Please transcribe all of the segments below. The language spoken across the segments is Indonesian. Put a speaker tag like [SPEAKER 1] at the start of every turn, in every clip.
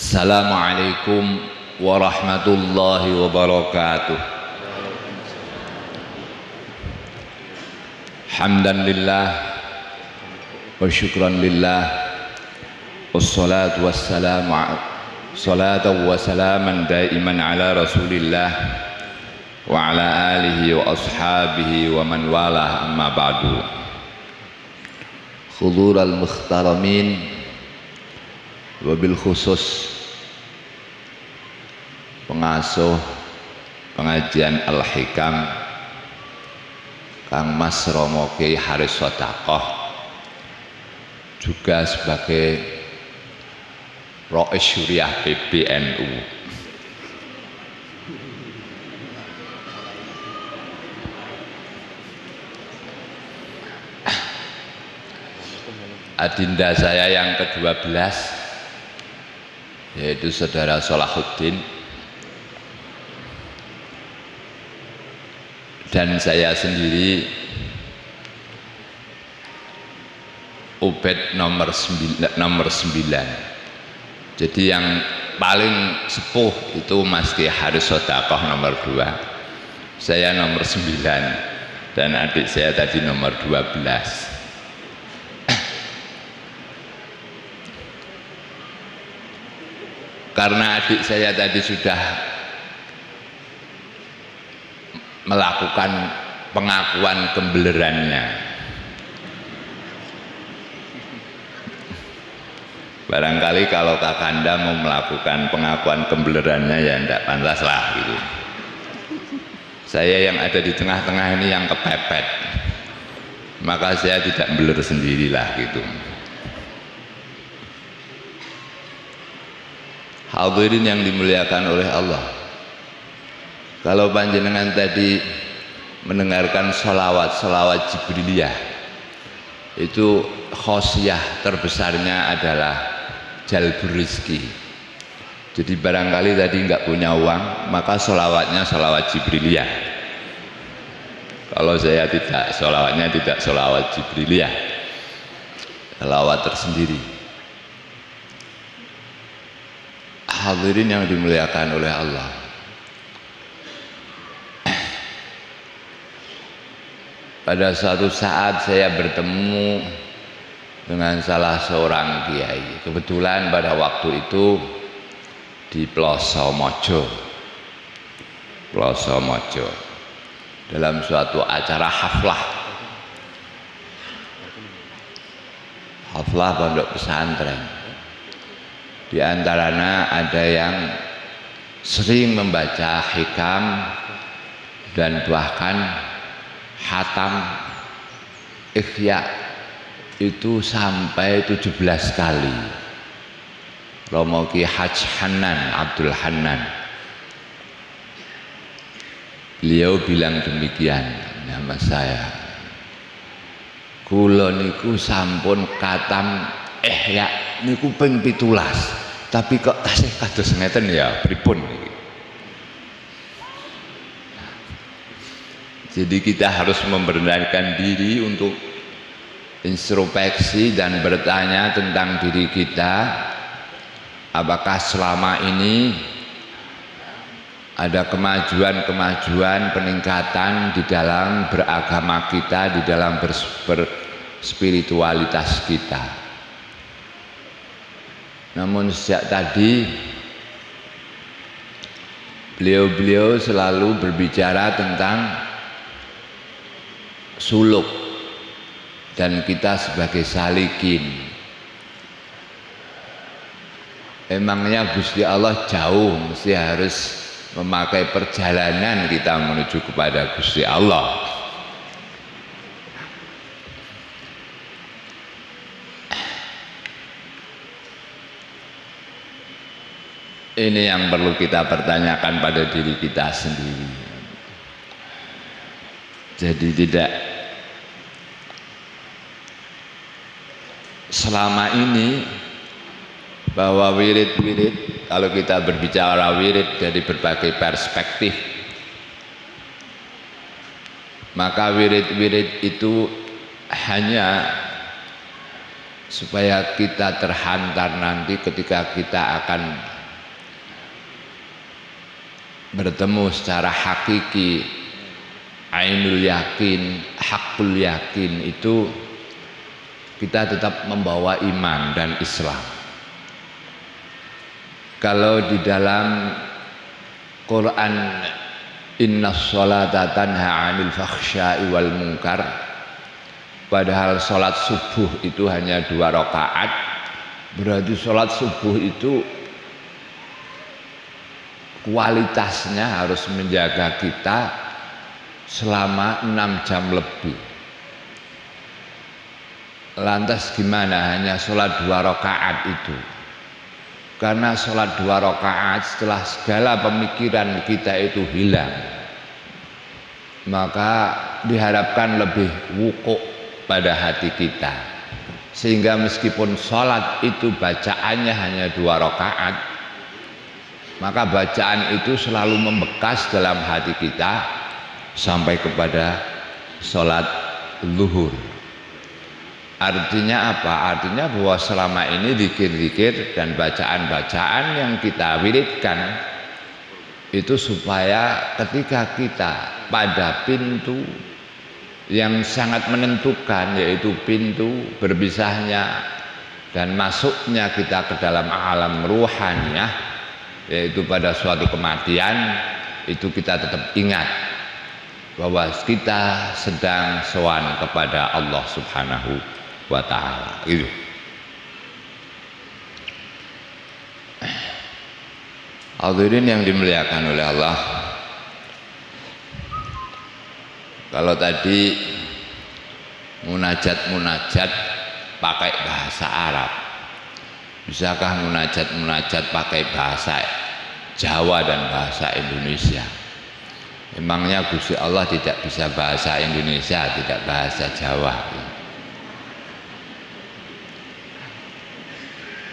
[SPEAKER 1] Assalamualaikum warahmatullahi wabarakatuh. Hamdan lillah wa syukran lillah, wassalatu wassalamu salatan wa salaman daiman ala rasulillah wa ala alihi wa ashabihi wa man walah, amma ba'du. Khudural mukhtaramin, wabil khusus pengasuh pengajian Al-Hikam Kang Mas Romo Kiai Haris Sodakoh, juga sebagai Rois Syuriah PBNU. Adinda saya yang ke-12, yaitu Saudara Solahuddin, dan saya sendiri Ubed nomor 9. Jadi yang paling sepuh itu Mas Kiai Haris Sodakoh nomor 2, saya nomor 9, dan adik saya tadi nomor 12. Karena adik saya tadi sudah melakukan pengakuan kembelerannya, barangkali kalau Kakanda mau melakukan pengakuan kembelerannya ya tidak pantas lah gitu. Saya yang ada di tengah-tengah ini yang kepepet, maka saya tidak beler sendirilah gitu. Hadirin yang dimuliakan oleh Allah, kalau panjenengan tadi mendengarkan sholawat Jibriliyah, itu khosyah terbesarnya adalah jalbur rizki. Jadi barangkali tadi nggak punya uang, maka sholawatnya sholawat Jibriliyah. Kalau saya tidak, sholawatnya tidak sholawat Jibriliyah, sholawat tersendiri. Hadirin yang dimuliakan oleh Allah, pada suatu saat saya bertemu dengan salah seorang kiai. Kebetulan pada waktu itu di Ploso Mojo, dalam suatu acara haflah pondok pesantren. Di antaranya ada yang sering membaca hikam dan bahkan hatam Ikhya itu sampai 17 kali. Romo Ki Haj Hanan Abdul Hanan, beliau bilang demikian, nama saya, kula niku sampun katam Ihya niku ping 17, tapi kok tasih kados ngeten ya pripun niki. Jadi kita harus membenarkan diri untuk introspeksi dan bertanya tentang diri kita, apakah selama ini ada kemajuan peningkatan di dalam beragama kita, di dalam berspiritualitas kita. Namun sejak tadi beliau selalu berbicara tentang suluk, dan kita sebagai salikin, emangnya Gusti Allah jauh, mesti harus memakai perjalanan kita menuju kepada Gusti Allah. Ini yang perlu kita pertanyakan pada diri kita sendiri. Jadi tidak selama ini bahwa wirid-wirid, kalau kita berbicara wirid dari berbagai perspektif, maka wirid-wirid itu hanya supaya kita terhantar nanti ketika kita akan bertemu secara hakiki, ainul yakin, hakul yakin, itu kita tetap membawa iman dan Islam. Kalau di dalam Quran innas sholata tanha 'anil fakhsya'i wal munkar, padahal sholat subuh itu hanya 2 rakaat, berarti sholat subuh itu kualitasnya harus menjaga kita selama 6 jam lebih. Lantas gimana hanya sholat 2 rakaat itu? Karena sholat 2 rakaat setelah segala pemikiran kita itu hilang, maka diharapkan lebih wukuk pada hati kita, sehingga meskipun sholat itu bacaannya hanya 2 rakaat, maka bacaan itu selalu membekas dalam hati kita sampai kepada sholat zuhur. Artinya apa? Artinya bahwa selama ini zikir-zikir dan bacaan-bacaan yang kita wiridkan itu supaya ketika kita pada pintu yang sangat menentukan, yaitu pintu berpisahnya dan masuknya kita ke dalam alam ruhaniyah, yaitu pada suatu kematian, itu kita tetap ingat bahwa kita sedang sowan kepada Allah Subhanahu wa ta'ala. Itu hadirin yang dimuliakan oleh Allah. Kalau tadi munajat pakai bahasa Arab, bisakah munajat pakai bahasa Jawa dan bahasa Indonesia? Emangnya Gusti Allah tidak bisa bahasa Indonesia, tidak bahasa Jawa?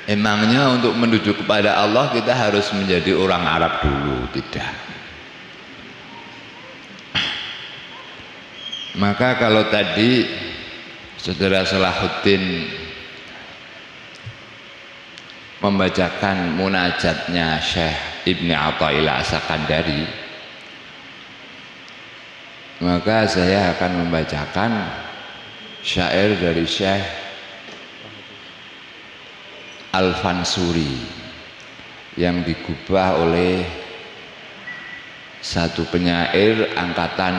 [SPEAKER 1] Emangnya untuk menuju kepada Allah kita harus menjadi orang Arab dulu? Tidak. Maka kalau tadi Saudara Salahuddin membacakan munajatnya Syekh Ibni Athaillah As-Sakandari, maka saya akan membacakan syair dari Syekh Al-Fansuri yang digubah oleh satu penyair angkatan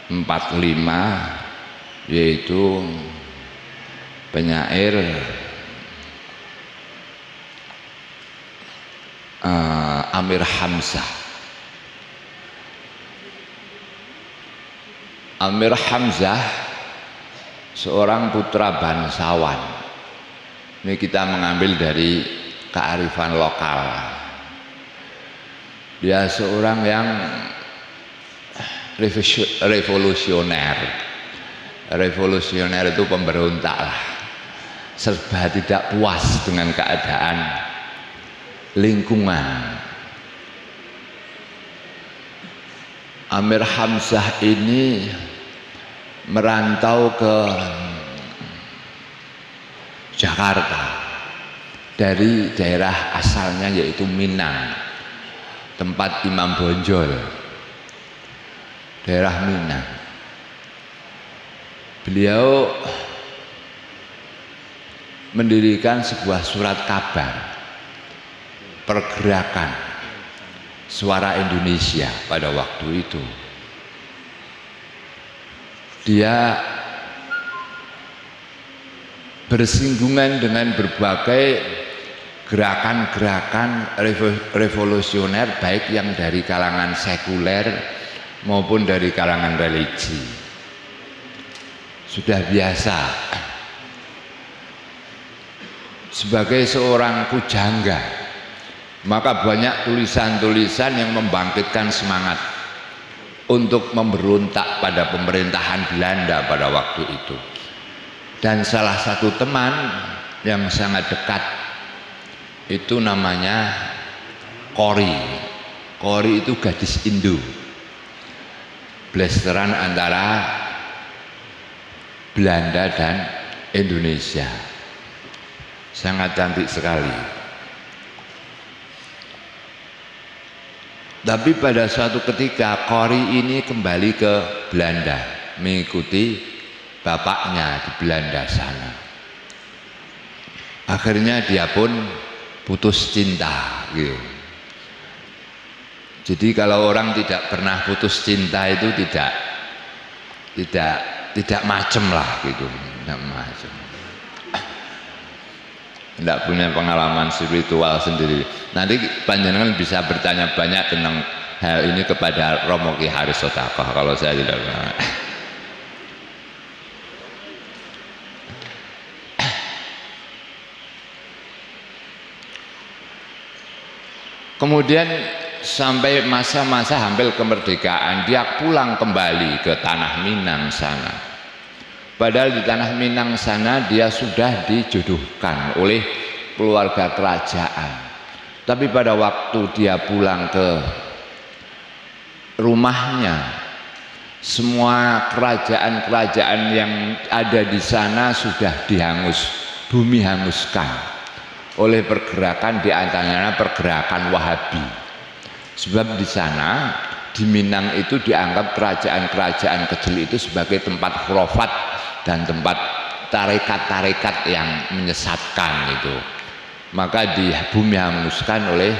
[SPEAKER 1] 45, yaitu penyair Amir Hamzah. Amir Hamzah seorang putra bangsawan. Ini kita mengambil dari kearifan lokal. Dia seorang yang revolusioner. Revolusioner itu pemberontak lah, serba tidak puas dengan keadaan lingkungan. Amir Hamzah ini merantau ke Jakarta dari daerah asalnya, yaitu Minang, tempat Imam Bonjol, daerah Minang. Beliau mendirikan sebuah surat kabar pergerakan Suara Indonesia pada waktu itu. Dia bersinggungan dengan berbagai gerakan-gerakan revolusioner, baik yang dari kalangan sekuler maupun dari kalangan religi. Sudah biasa sebagai seorang pujangga, maka banyak tulisan-tulisan yang membangkitkan semangat untuk memberontak pada pemerintahan Belanda pada waktu itu. Dan salah satu teman yang sangat dekat itu namanya Kori. Kori itu gadis Indo, blasteran antara Belanda dan Indonesia, sangat cantik sekali. Tapi pada suatu ketika Qori ini kembali ke Belanda, mengikuti bapaknya di Belanda sana. Akhirnya dia pun putus cinta gitu. Jadi kalau orang tidak pernah putus cinta itu tidak macem lah gitu, tidak macem. Tidak punya pengalaman spiritual sendiri. Nanti panjenengan bisa bertanya banyak tentang hal ini kepada Romo Ki Haris Sotakoh, kalau saya tidak pernah. Kemudian sampai masa-masa hampir kemerdekaan dia pulang kembali ke Tanah Minang sana. Padahal di Tanah Minang sana dia sudah dijodohkan oleh keluarga kerajaan. Tapi pada waktu dia pulang ke rumahnya, semua kerajaan-kerajaan yang ada di sana sudah bumi hanguskan oleh pergerakan, di antaranya pergerakan Wahabi. Sebab di sana di Minang itu dianggap kerajaan-kerajaan kecil itu sebagai tempat khurafat dan tempat tarekat-tarekat yang menyesatkan itu. Maka di bumi hanguskan oleh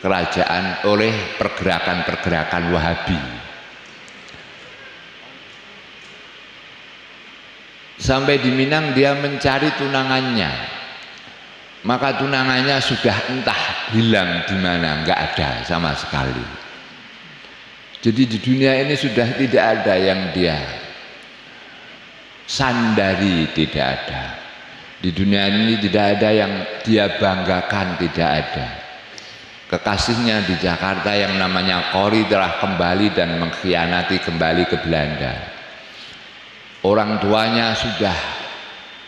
[SPEAKER 1] kerajaan, oleh pergerakan-pergerakan Wahabi. Sampai di Minang dia mencari tunangannya, maka tunangannya sudah entah hilang di mana, nggak ada sama sekali. Jadi di dunia ini sudah tidak ada yang dia sandari, tidak ada. Di dunia ini tidak ada yang dia banggakan, tidak ada. Kekasihnya di Jakarta yang namanya Qori telah kembali dan mengkhianati kembali ke Belanda. Orang tuanya sudah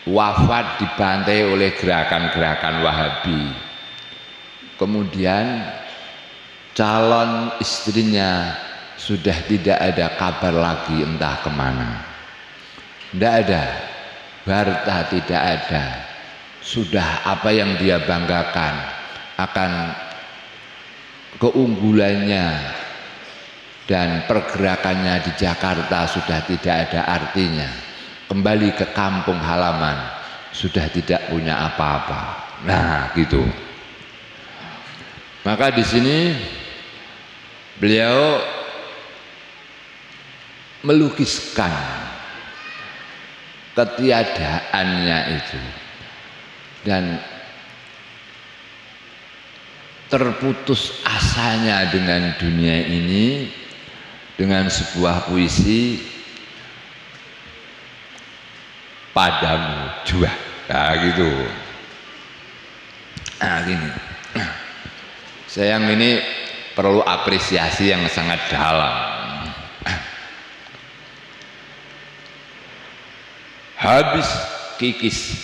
[SPEAKER 1] wafat dibantai oleh gerakan-gerakan Wahabi. Kemudian calon istrinya sudah tidak ada kabar lagi, entah kemana. Tidak ada, harta tidak ada. Sudah apa yang dia banggakan akan keunggulannya dan pergerakannya di Jakarta sudah tidak ada artinya. Kembali ke kampung halaman sudah tidak punya apa-apa. Nah, gitu. Maka di sini beliau melukiskan ketiadaannya itu dan terputus asanya dengan dunia ini dengan sebuah puisi, padamu jua. Nah gitu. Nah gini, saya yang ini perlu apresiasi yang sangat dalam. Habis kikis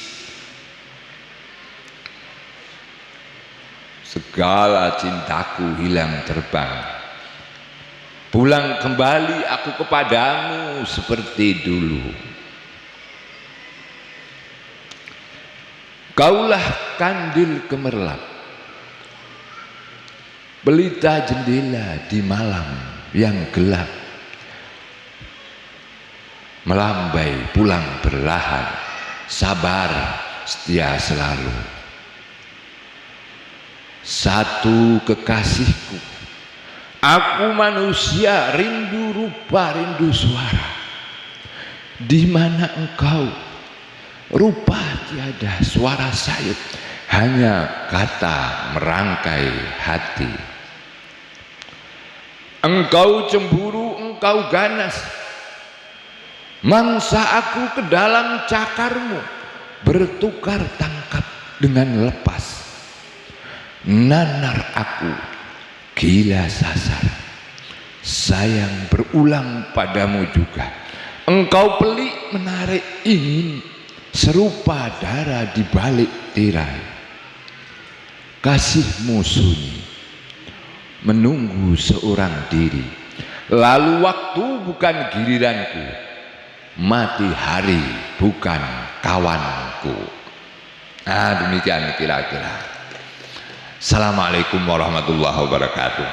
[SPEAKER 1] segala cintaku hilang terbang, pulang kembali aku kepadamu seperti dulu. Kaulah kandil gemerlap, pelita jendela di malam yang gelap, melambai pulang perlahan, sabar setia selalu. Satu kekasihku, aku manusia rindu rupa rindu suara. Di mana engkau? Rupa tiada, suara sayup, hanya kata merangkai hati. Engkau cemburu, engkau ganas, mangsa aku ke dalam cakarmu, bertukar tangkap dengan lepas. Nanar aku gila sasar, sayang berulang padamu juga. Engkau pelik menarik ingin, serupa darah di balik tirai. Kasihmu sunyi, menunggu seorang diri. Lalu waktu bukan giliranku, mati hari bukan kawanku. Nah demikian kira-kira. Assalamualaikum warahmatullahi wabarakatuh.